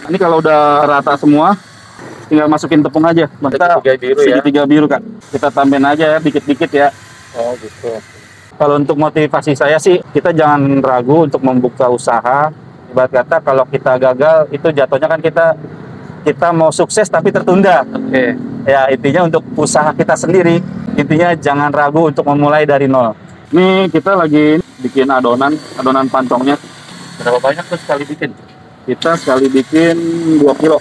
Ini kalau udah rata semua, tinggal masukin tepung aja. Kita Segitiga biru ya. segitiga biru Kak. Kita tambahin aja ya, dikit-dikit ya. Oh gitu. Kalau untuk motivasi saya sih, kita jangan ragu untuk membuka usaha. Ibarat kata kalau kita gagal, itu jatuhnya kan kita mau sukses tapi tertunda. Oke. Ya intinya untuk usaha kita sendiri, intinya jangan ragu untuk memulai dari nol. Ini kita lagi bikin adonan pancongnya. Berapa banyak tuh sekali bikin? Kita sekali bikin 2 kilo.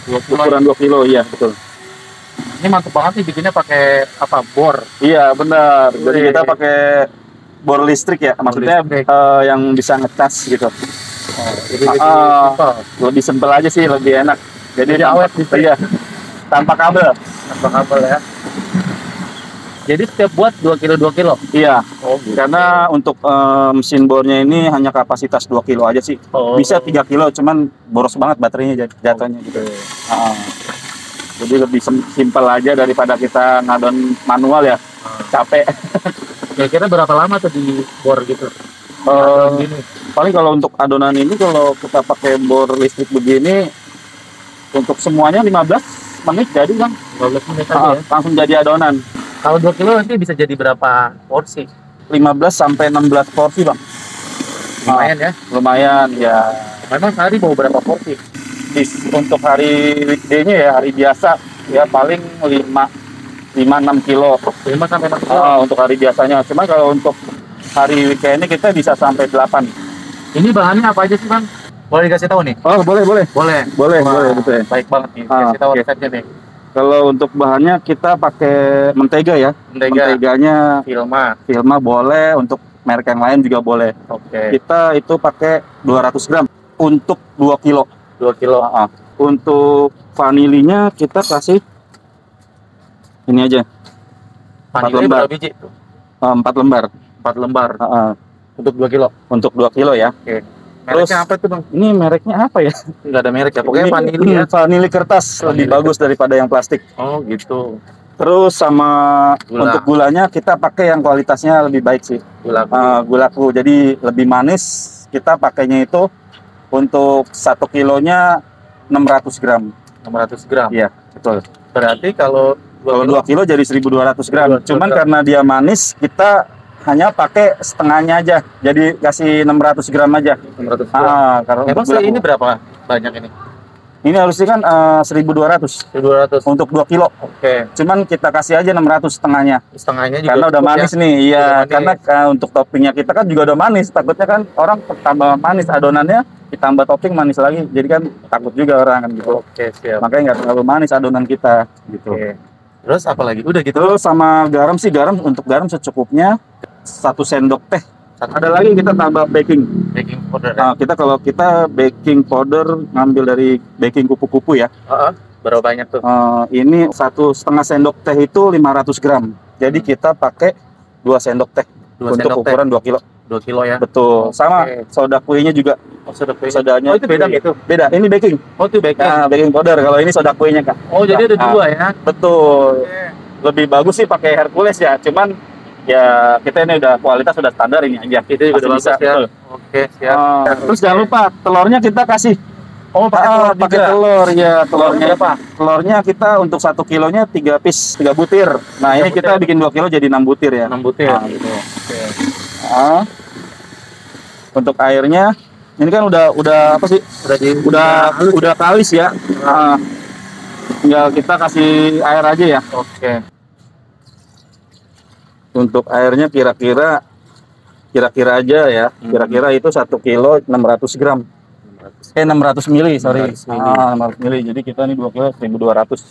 2 kilo. Ukuran 2 kilo, iya betul. Ini mantep banget nih bikinnya pakai apa? Bor. Iya benar. Jadi Wih. kita pakai bor listrik ya, maksudnya listrik. yang bisa ngecas gitu. Oh, jadi lebih Ah, simpel. lebih simpel aja sih, lebih enak. Jadi Jadi awet tanpa, gitu. iya, tanpa kabel. Tanpa kabel ya. Jadi setiap buat 2 kilo 2 kilo. Iya, Oh gitu. karena untuk mesin bornya ini hanya kapasitas 2 kilo aja sih. Oh. Bisa 3 kilo, cuman boros banget baterainya jatuhnya gitu. Ah, jadi lebih simpel aja daripada kita ngadon manual ya, capek. Kira-kira berapa lama tuh di bor gitu? Eh, Gini. paling kalau untuk adonan ini, kalau kita pakai bor listrik begini, untuk semuanya 15 menit jadi kan. 15 menit aja ya. Langsung jadi adonan. Kalau 2 kilo nanti bisa jadi berapa porsi? 15 sampai 16 porsi bang. Lumayan ya. Lumayan ya. Memang sehari bawa berapa porsi? Untuk hari weekday-nya ya, hari biasa ya paling 5-6 kilo. 5 sampai 6 kilo. Untuk hari biasanya. Cuma kalau untuk hari weekend ini kita bisa sampai 8. Ini bahannya apa aja sih bang? Boleh dikasih tahu nih? Oh boleh. Boleh. Boleh, Wah, betul. baik banget nih. Ah, Kasih tahu oke. resepnya nih. Kalau untuk bahannya kita pakai mentega ya. Mentega. Menteganya Filma. boleh, untuk merek yang lain juga boleh. Oke. Kita itu pakai 200 gram untuk 2 kilo. 2 kilo. Untuk vanilinya kita kasih ini aja, Vanilnya lembar. berapa biji? 4 lembar. 4 lembar. Untuk 2 kilo. Untuk 2 kilo ya. Oke. Terus Mereknya apa tuh bang? ini mereknya apa ya? Nggak ada merek ya. Pokoknya Ini, vanili ya. vanili kertas lebih Vanili bagus daripada yang plastik. Oh gitu. Terus sama Gula. untuk gulanya kita pakai yang kualitasnya lebih baik sih. Gulaku jadi lebih manis. Kita pakainya itu untuk 1 kilonya 600 gram. 600 gram. Iya, betul. Berarti kalau Kalau 2 kilo jadi 1200 gram. 1200 Cuman gram. karena dia manis, kita hanya pakai setengahnya aja. Jadi kasih 600 gram aja. 600 gram. Karena Emang untuk gulaku. ini berapa banyak ini? Ini harusnya kan 1200 1200. untuk 2 kilo. Oke. Cuman kita kasih aja 600 setengahnya. Setengahnya juga Karena udah cukup manis ya? nih. Iya, Udah manis. karena untuk toppingnya kita kan juga udah manis. Takutnya kan orang tambah manis adonannya, ditambah topping manis lagi. Jadi kan takut juga orang kan gitu. Oke, siap. Makanya nggak terlalu manis adonan kita gitu. Oke. Terus apa lagi? Udah gitu. Terus sama garam sih, untuk garam secukupnya 1 sendok teh. Ada lagi kita tambah baking. Baking powder ya? Nah, kalau kita baking powder ngambil dari baking kupu-kupu ya. Berapa banyak tuh? Ini 1,5 sendok teh itu 500 gram. Jadi kita pakai 2 sendok teh 2 untuk sendok teh. ukuran 2 kilo. 2 kilo ya? Betul. Oke. Sama soda kuenya juga. Oh, soda kue. Sodanya Oh, itu beda gitu? Beda. Ini baking. Oh, itu baking. Nah, baking powder. Kalau ini soda kuenya Kak. Oh, jadi ada Nah, dua ya? Betul. Oke. Lebih bagus sih pakai Hercules ya. Cuman ya kita ini udah kualitas udah standar ini aja. Itu juga udah Masih bagus ya? betul. Oke, siap. Terus jangan lupa telurnya kita kasih. Oh, pakai telur juga? Pakai telur ya. Telurnya berapa? Telurnya kita untuk 1 kilonya 3 piece, 3 butir. Nah, ini butir. kita bikin 2 kilo jadi 6 butir ya. 6 butir. Nah, gitu. Oke. Untuk airnya ini kan udah apa sih? Udah kalis ya. Tinggal kita kasih air aja ya. Oke. Untuk airnya kira-kira aja ya. Kira-kira itu 1 kilo 600 gram. 600 mili, sorry. 600 mili. 600 mili. Jadi kita ini 2 kilo 1200.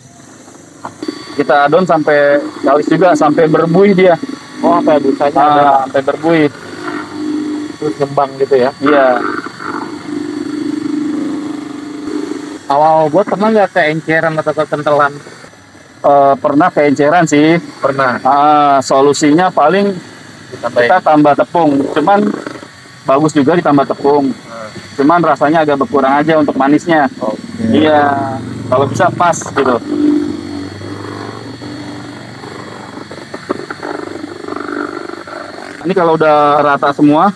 Kita adon sampai kalis juga, sampai berbuih dia. Oh, kayak busanya ada. Sampai berbuih. Terus ngembang gitu ya? Iya. Awal buat pernah nggak keenceran atau kekentelan? Pernah keenceran sih. Pernah. Solusinya paling kita tambah tepung. Cuman bagus juga ditambah tepung. Cuman rasanya agak berkurang aja untuk manisnya. Oke. Iya. Kalau bisa pas gitu. Ini kalau udah rata semua,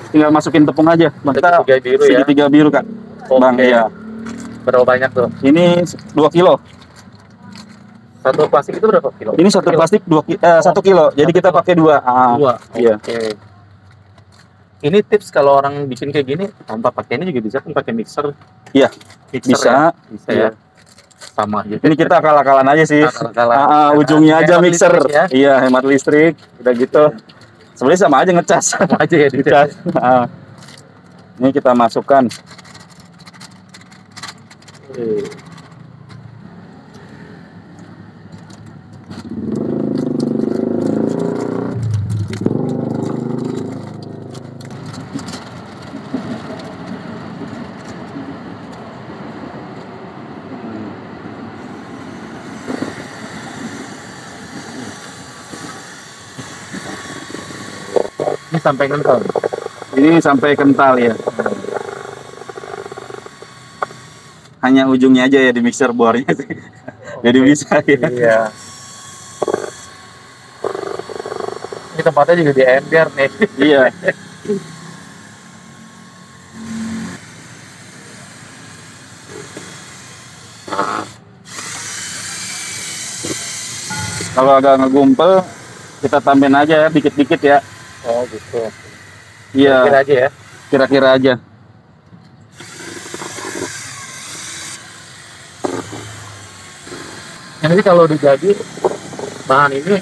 tinggal masukin tepung aja. Kita Segitiga biru ya? segitiga biru Kak. Oke. Bang, iya. Berapa banyak tuh? Ini 2 kilo. Satu plastik itu berapa kilo? Ini satu plastik 1 kilo. Jadi kita pakai 2. Dua. Iya. Oke. Ini tips kalau orang bikin kayak gini tanpa pakai ini juga bisa kan pakai mixer. Iya. Mixer Bisa. ya? Bisa Iya. ya. Sama gitu. Ini kita akal-akalan aja sih. Akal-akalan. Ujungnya aja Hemat mixer. listrik ya. Iya, hemat listrik. Udah gitu. Sebenarnya sama aja ngecas. Sama aja ya Ngecas. Ini kita masukkan. Ini sampai kental. Ini sampai kental ya. Hanya ujungnya aja ya di mixer bornya sih. Jadi bisa ya. Iya. Ini tempatnya juga di ember nih. Iya. Kalau agak ngegumpel, kita tambahin aja ya, dikit-dikit ya. Oh gitu. Iya. Kira aja ya. Kira-kira aja. Nanti kalau udah jadi bahan ini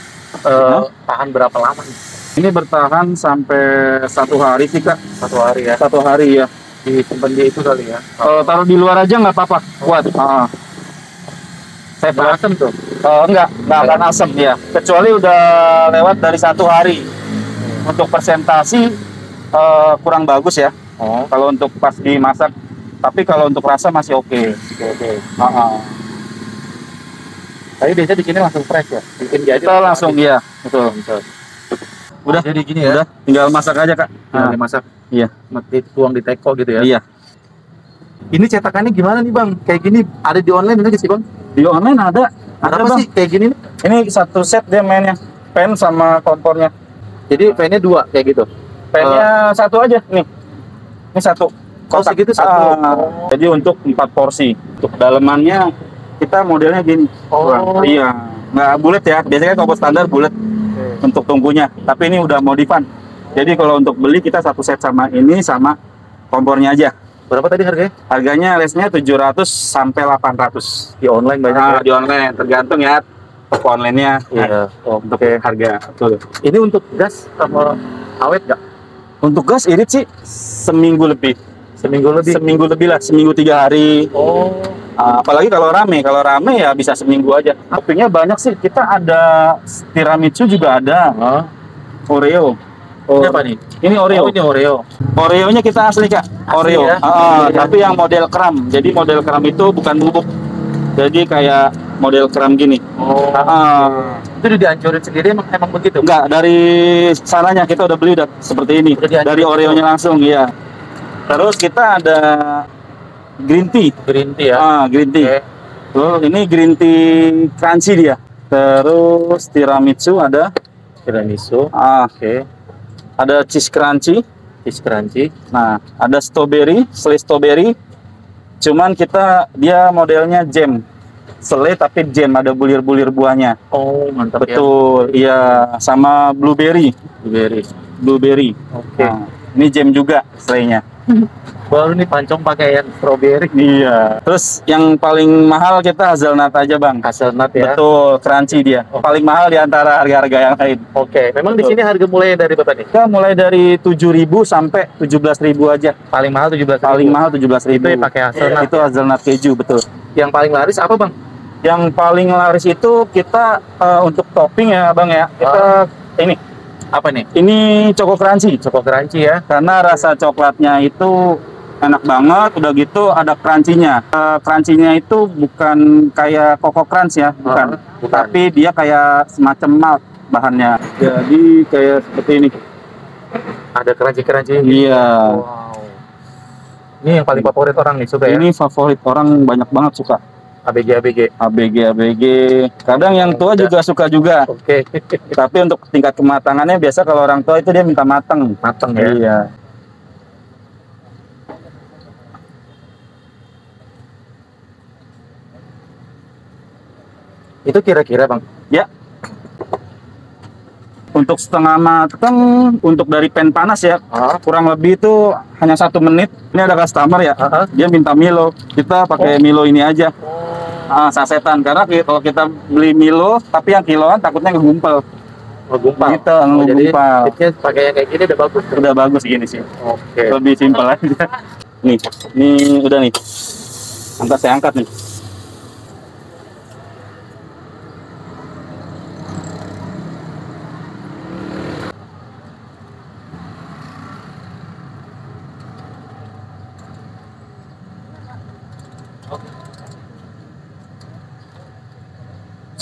tahan berapa lama nih? Ini bertahan sampai 1 hari sih kak. 1 hari ya. 1 hari ya. Disimpan di itu kali ya. Kalau taruh di luar aja nggak apa-apa, kuat. Saya asam tuh. Nggak akan asam ya. Kecuali udah lewat dari 1 hari. Untuk persentasi kurang bagus ya. Oh. Kalau untuk pas dimasak, tapi kalau untuk rasa masih oke. Oke. Tapi biasanya di sini langsung fresh ya. Bikin jadi kita langsung ya, betul. Udah jadi gini ya. Udah, tinggal masak aja kak. Tinggal dimasak. Iya. Tuang di teko gitu ya. Iya. Ini cetakannya gimana nih bang? Kayak gini ada di online nggak sih bang? Di online ada Apa bang. sih kayak gini? Ini 1 set dia mainnya, pen sama kompornya. Jadi pennya 2 kayak gitu. Pennya 1 aja nih. Ini 1. Kotak gitu 1. Jadi untuk 4 porsi. Untuk dalemannya kita modelnya gini. Oh. Iya. Nggak bulat ya. Biasanya kan kompor standar bulat untuk tungkunya. Tapi ini udah modifan. Jadi kalau untuk beli kita 1 set sama ini sama kompornya aja. Berapa tadi harganya? Harganya lesnya 700 sampai 800. Di online banyak ya? Di online tergantung ya toko online-nya. Iya. Untuk harga. Betul. Ini untuk gas sama awet nggak? Untuk gas irit sih seminggu lebih. Seminggu lebih lah, seminggu 3 hari. Oh. Apalagi kalau rame ya bisa seminggu aja. Toppingnya banyak sih. Kita ada tiramisu juga ada. Oreo. Ini apa nih? Ini Oreo. Oh, ini Oreo. Oreonya kita asli kak. Asli Oreo. ya? Tapi yang model kram. Jadi model kram itu bukan bubuk. Jadi kayak model kram gini. Oh. Itu udah dihancurin sendiri emang begitu? Enggak, dari sananya kita udah beli udah seperti ini. Dari Oreonya langsung, iya. Terus kita ada green tea. Green tea ya? Green tea. Okay. Terus ini green tea crunchy dia. Terus tiramisu ada. Tiramisu. Oke. Ada cheese crunchy. Cheese crunchy. Nah, ada strawberry, selai strawberry. Cuman dia modelnya jam. Selai tapi jam, ada bulir-bulir buahnya. Oh, mantap. Betul, iya. Sama blueberry. Blueberry. Oke. Nah, ini jam juga selainya. Baru nih pancong pakai yang strawberry. Iya. Terus yang paling mahal kita hazelnut aja bang. Hazelnut ya. Betul, crunchy dia. Paling mahal di antara harga-harga yang lain. Oke. Memang di sini harga mulai dari berapa nih? Kita mulai dari 7.000 sampai 17.000 aja. Paling mahal 17.000. Paling mahal 17.000. Itu ya pakai hazelnut. Itu hazelnut keju betul. Yang paling laris apa bang? Yang paling laris itu kita untuk topping ya bang ya. Kita ini. Apa nih? Ini choco crunchy. Choco crunchy ya. Karena rasa coklatnya itu enak banget, udah gitu ada crunchy-nya. Crunchy-nya itu bukan kayak Coco Crunch ya, bukan. Tapi dia kayak semacam malt bahannya. Jadi kayak seperti ini. Ada crunchy-crunchy. Iya. Wow. Ini yang paling favorit orang nih suka ya? Ini favorit orang banyak banget suka. ABG. Kadang yang tua juga suka juga. Oke. Tapi untuk tingkat kematangannya biasa kalau orang tua itu dia minta matang. Matang ya. Iya. Itu kira-kira Bang? Ya. Untuk setengah matang, untuk dari pan panas ya, kurang lebih itu hanya 1 menit. Ini ada customer ya, dia minta Milo. Kita pakai Milo ini aja, sasetan. Karena kalau kita beli Milo, tapi yang kiloan takutnya ngegumpal. Ngegumpal. Gitu, Oh, jadi ngegumpal. tipsnya pakai yang kayak gini udah bagus. Udah bagus gini sih. Oke. Lebih simpel aja. Nih, ini udah nih. Saya angkat nih.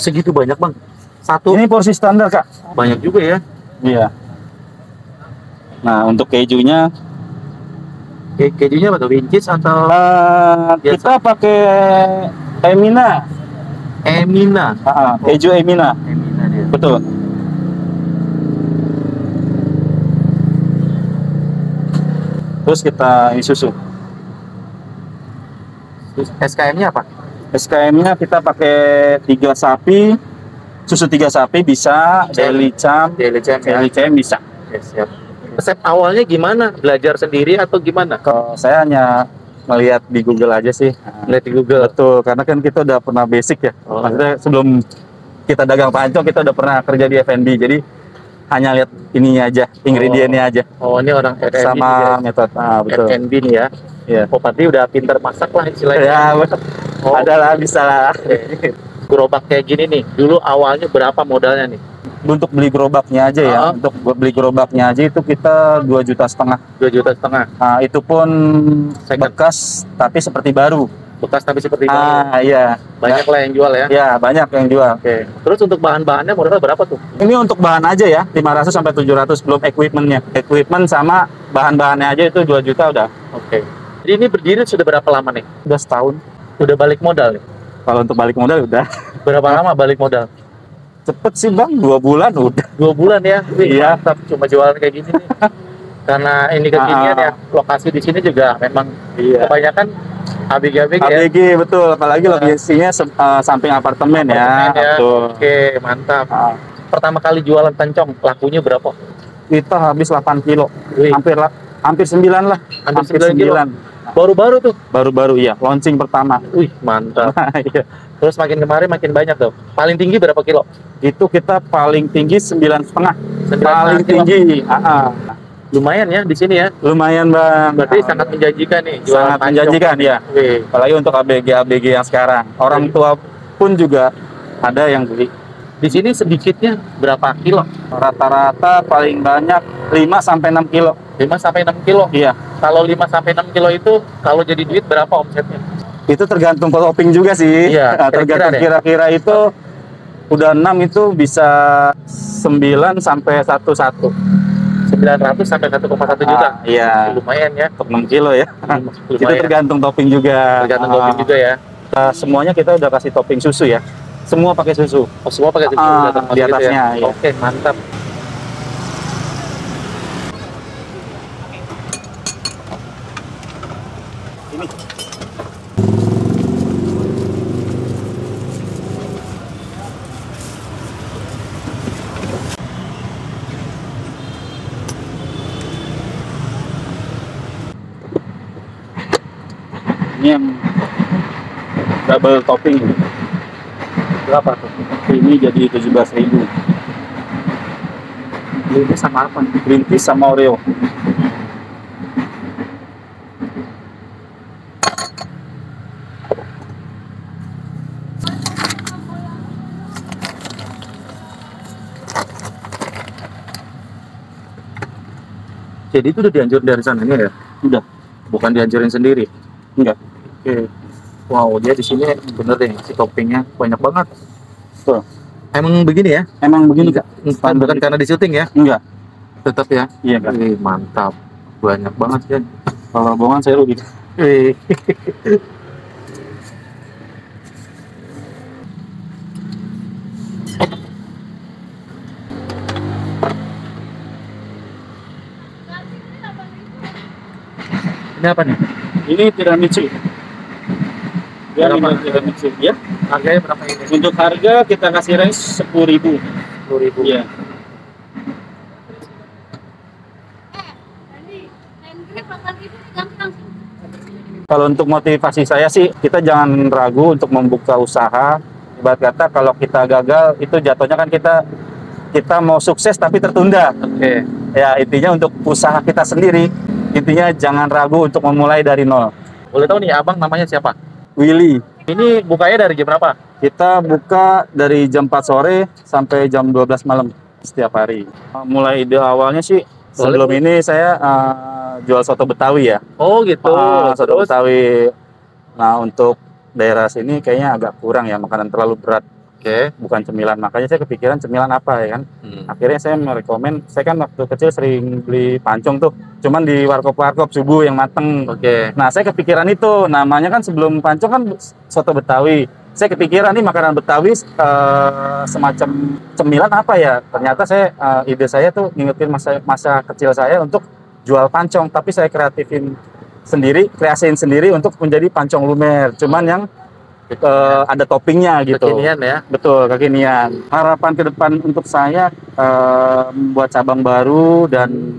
Segitu banyak Bang? Satu? Ini porsi standar Kak. Banyak juga ya? Iya. Nah, untuk kejunya, kejunya apa tuh? Wincis atau? kita pakai Emina. Emina? Keju Emina. Emina dia. Betul. Terus kita ini susu. SKM-nya apa? SKM-nya kita pakai 3 sapi, susu 3 sapi bisa, daily champ bisa. Oke, siap. Resep awalnya gimana? Belajar sendiri atau gimana? Kalau saya hanya melihat di Google aja sih. Lihat di Google. Betul, karena kan kita udah pernah basic ya. Maksudnya sebelum kita dagang pancong kita udah pernah kerja di F&B, jadi hanya lihat ininya aja, ingredientnya aja. Oh, ini orang F&B sama metode. Betul. F&B nih ya. Iya. Oh, berarti udah pinter masak lah istilahnya. Ya, betul. Adalah bisa lah. Gerobak kayak gini nih, dulu awalnya berapa modalnya nih? Untuk beli gerobaknya aja ya, untuk beli gerobaknya aja itu kita 2,5 juta. 2,5 juta. Nah, itu pun bekas tapi seperti baru. Bekas tapi seperti baru. Iya. Banyak lah yang jual ya? Ya, banyak yang jual. Oke. Terus untuk bahan-bahannya modalnya berapa tuh? Ini untuk bahan aja ya, 500 sampai 700 belum equipmentnya. Equipment sama bahan-bahannya aja itu 2 juta udah. Oke. Jadi ini berdiri sudah berapa lama nih? Udah setahun. Udah balik modal nih? Kalau untuk balik modal udah. Berapa lama balik modal? Cepet sih Bang, 2 bulan udah. 2 bulan ya? Iya. Mantap, cuma jualan kayak gini nih. Karena ini kekinian ya, lokasi di sini juga memang kebanyakan ABG ya? ABG betul, apalagi lokasinya samping apartemen ya. Betul. Oke, mantap. Pertama kali jualan pancong, lakunya berapa? Kita habis 8 kilo, hampir 9 lah. Hampir 9 kilo. Baru-baru tuh? Baru-baru ya, launching pertama. Wih, mantap. Iya. Terus makin kemarin makin banyak tuh. Paling tinggi berapa kilo? Itu kita paling tinggi 9,5. Paling kilo. tinggi. Lumayan ya di sini ya. Lumayan Bang. Berarti sangat menjanjikan nih jualan sangat menjanjikan ya. Apalagi untuk ABG yang sekarang. Orang tua pun juga ada yang beli. Di sini sedikitnya berapa kilo? Rata-rata paling banyak 5 sampai 6 kilo. 5 sampai 6 kilo? Iya. Kalau 5 sampai 6 kilo itu kalau jadi duit berapa omsetnya? Itu tergantung topping juga sih. Iya, tergantung kira-kira itu udah 6 itu bisa 9 sampai 11. 900 sampai 1,1 juta. Iya. Lumayan ya. Untuk 6 kilo ya. Lumayan. Itu tergantung topping juga. Tergantung topping juga ya. Semuanya kita udah kasih topping susu ya. Semua pakai susu. Oh, semua pakai susu di atasnya. Ya? Iya. Oke, mantap. Ini. Ini yang double topping. Berapa tuh? Ini jadi 17.000. Ini sama apa? Green tea sama Oreo. Jadi itu udah dianjurin dari sananya ya? Udah. Bukan dianjurin sendiri? Enggak. Oke. Wow, dia di sini bener deh, si toppingnya banyak banget. Tuh. Emang begini ya? Emang begini Kak. Bukan karena di syuting ya? Enggak. Tetap ya? Iya Kak. Mantap. Banyak banget kan. Kalau bohongan saya rugi. Ini apa nih? Ini tiramisu. Berapa? Ya. Harganya berapa ini? Untuk harga kita kasih range 10.000. 10.000. Iya. Kalau untuk motivasi saya sih, kita jangan ragu untuk membuka usaha. Ibarat kata kalau kita gagal, itu jatuhnya kan kita mau sukses tapi tertunda. Oke. Ya intinya untuk usaha kita sendiri, intinya jangan ragu untuk memulai dari nol. Boleh tahu nih abang namanya siapa? Willy, Ini bukanya dari jam berapa? kita buka dari jam 4 sore sampai jam 12 malam setiap hari. Mulai ide awalnya sih, sebelum ini saya jual soto Betawi ya. Oh gitu. Soto Terus? Betawi. Nah untuk daerah sini kayaknya agak kurang ya, makanan terlalu berat, Oke. bukan cemilan. Makanya saya kepikiran cemilan apa ya kan. Akhirnya saya merekomen, saya kan waktu kecil sering beli pancong tuh, cuman di warkop-warkop subuh yang mateng. Oke. Nah saya kepikiran itu, namanya kan sebelum pancong kan soto Betawi. Saya kepikiran nih makanan Betawi semacam cemilan apa ya. Ternyata ide saya tuh ngingetin masa kecil saya untuk jual pancong, tapi saya kreasiin sendiri untuk menjadi pancong lumer. Cuman yang ada toppingnya gitu. Kekinian ya. Betul, kekinian. Harapan ke depan untuk saya membuat cabang baru dan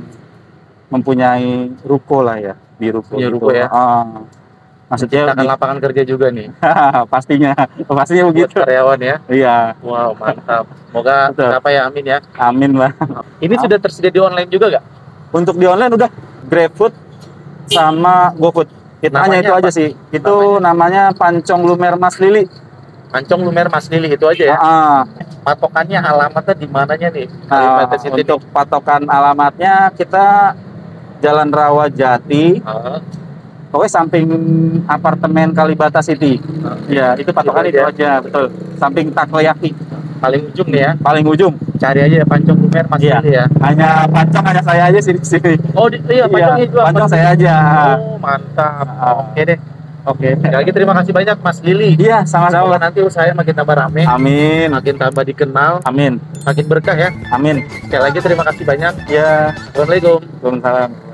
mempunyai ruko lah ya, di ruko. Punya gitu. ruko ya. Maksudnya Ciptakan lapangan kerja juga nih pastinya buat begitu. karyawan ya. Iya, Wow, mantap. Semoga Betul. apa ya, amin ya. amin lah. Ini sudah tersedia di online juga nggak? Untuk di online udah GrabFood sama GoFood. Hanya Namanya itu apa? aja sih. Itu namanya Pancong Lumer Mas Lili. Pancong Lumer Mas Lili itu aja ya. Patokannya alamatnya di mananya nih? Kalimantan City. Untuk patokan alamatnya kita Jalan Rawajati, pokoknya samping apartemen Kalibata City. Ya, itu patokan itu aja, betul. Samping Takoyaki, Paling ujung nih ya. paling ujung. Cari aja ya Pancong Lumer Mas Iya. Lili ya. Hanya pancong hanya saya aja sih di sini. Oh, iya pancongnya juga. pancong saya aja. Oh, mantap. Oke deh. Oke, sekali lagi terima kasih banyak Mas Lili. Iya, Semoga sama-sama. nanti usahanya makin tambah rame, Amin. makin tambah dikenal, Amin. makin berkah ya. Amin. Sekali lagi terima kasih banyak. Ya, Assalamualaikum. Waalaikumsalam.